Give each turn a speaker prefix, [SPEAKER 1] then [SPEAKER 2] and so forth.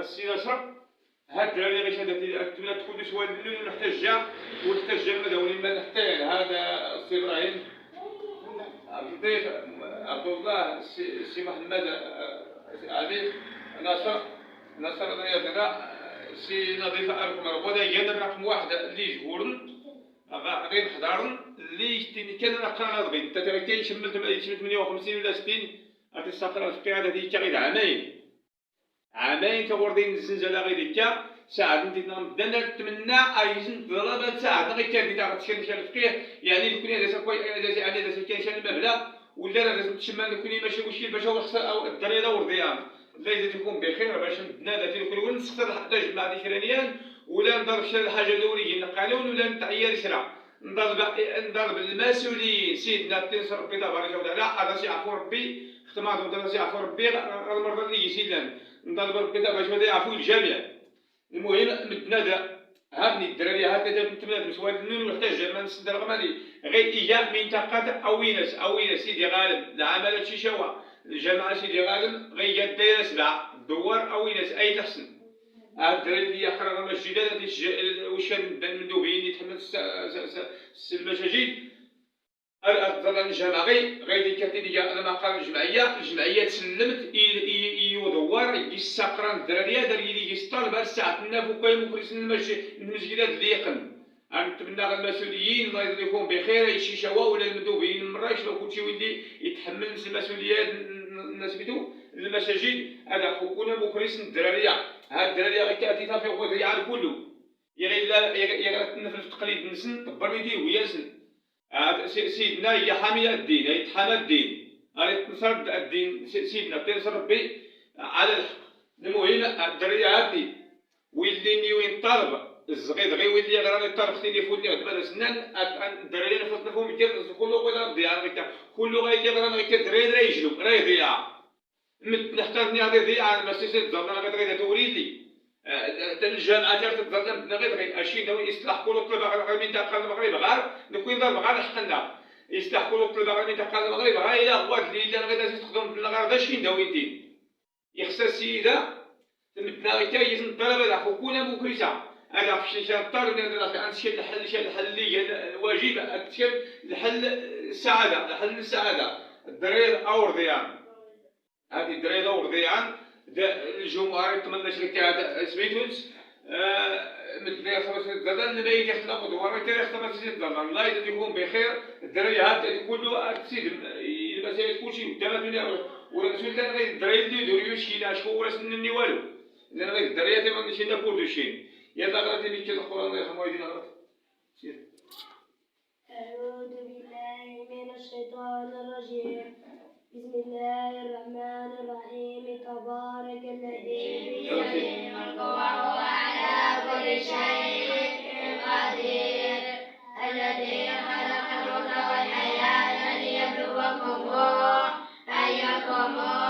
[SPEAKER 1] السي نشر هاد الدراري غير شادت تبدا تدخل شويه محتاجه والحتاجه المدوني ما حتى هذا السي ابراهيم الضيف عبد الله السي محمد علي نصر رياضنا سي نظيف أرقم ودا يد رقم واحد اللي يجبرن غير حضارن اللي يشتي كان نقرا غير حتى كاين شمل 58 ولا 60 غادي تسافر الفقيه هذه غير عامين كوردين الزنزله غير ديكا ساعد نبدا نتمنى ايزن ضربات ساعد غير كان ديتا غتشكل الفقيه يعني يكون هذا كوي يعني هذا كاين شان المبلغ ولا لازم تشمل يكون ماشي وشي باش هو او الدري لا ورديان لا يزيد يكون بخير باش نتنادى تيكون نسخر حتى جمع ديشرانيان ولا نضرب شي الحاجه الاوليه القانون ولا نتعير شرع نضرب المسؤولين سيدنا تنصر ربي تبارك وتعالى هذا شي عفو ربي اختماض هذا شي عفو ربي المرضى اللي يجي نضرب ربي تبارك وتعالى يعفو الجميع المهم نتنادى هادني الدراري هكذا نتمنى بسواد النون ويحتاج ما نصدر غمالي غير إيجاب منطقة أوينس سيدي غالب العمل شيشوا الجماعة سيدي غالب غير الدايرة 7 دوار أوينس أي تحسن الدراري اللي يقرا المسجدات واش المندوبين يتحمل المساجد الافضل الجماعه غير كاتب انا ما قال الجمعيه تسلمت يدور يسقران الدراري اللي يستطلب الساعه الناف وكاين مخلصين المسجدات اللي يقن نتمنى المسؤولين الله يجزيكم بخير شي شوا ولا المندوبين المراش لو كلشي ولي يتحمل المسؤوليات الناس بيتو المساجد هذا كنا مخلصين الدراري هاد الدراري غير كاتيتا في غوض يعرف كله يغير في التقليد نسن طبر يديه وياسن سيدنا هي حامية الدين يتحامى الدين غادي تنصر الدين سيدنا تنصر ربي على الحق المهم الدراري هادي ويليني وين طالب الصغير غير ويلي غير طالب تليفوني غتبان سنان الدراري نفوت نفهم كله غير ضياع كله غير غير الدراري يجلو راه يضيع نحتاجني هذه ضياع المسيسات زعما غير توريد لي الجامعات تتظلم بنا غير اشي داو يصلح كل الطلبه غير من منطقه المغرب غير نكون ضرب غير حقنا يصلح كل الطلبه غير من منطقه المغرب غير الى غواد اللي غير تخدم بنا غير داش فين داو يدين يخص السيده تمدنا غير يزن الطلبه العفو كنا مكرسه انا في شي الطالب انا شي الحل اللي الواجب الحل السعاده الدراري اورضيان هذه الدراري اورضيان الجمهور يتمنى شركة سميتونس مثل خمس دولار اللي يخدموا دوار كذا خمس دولار الله يجزيكم بخير الدراري هذا كله تسيد المسائل كلشي قدام الدنيا ورسول الله غير الدراري اللي يديروا شي لا شكون ولا سنني والو لان غير الدراري ما نمشي نقول دوشين يلا غادي نمشي القران الله يرحمه ويدينا غلط
[SPEAKER 2] أعوذ بالله من الشيطان الرجيم بسم الله الرحمن الرحيم تبارك الذي بيده الملك وهو على كل شيء قدير الذي خلق الموت والحياة ليبلوكم أيكم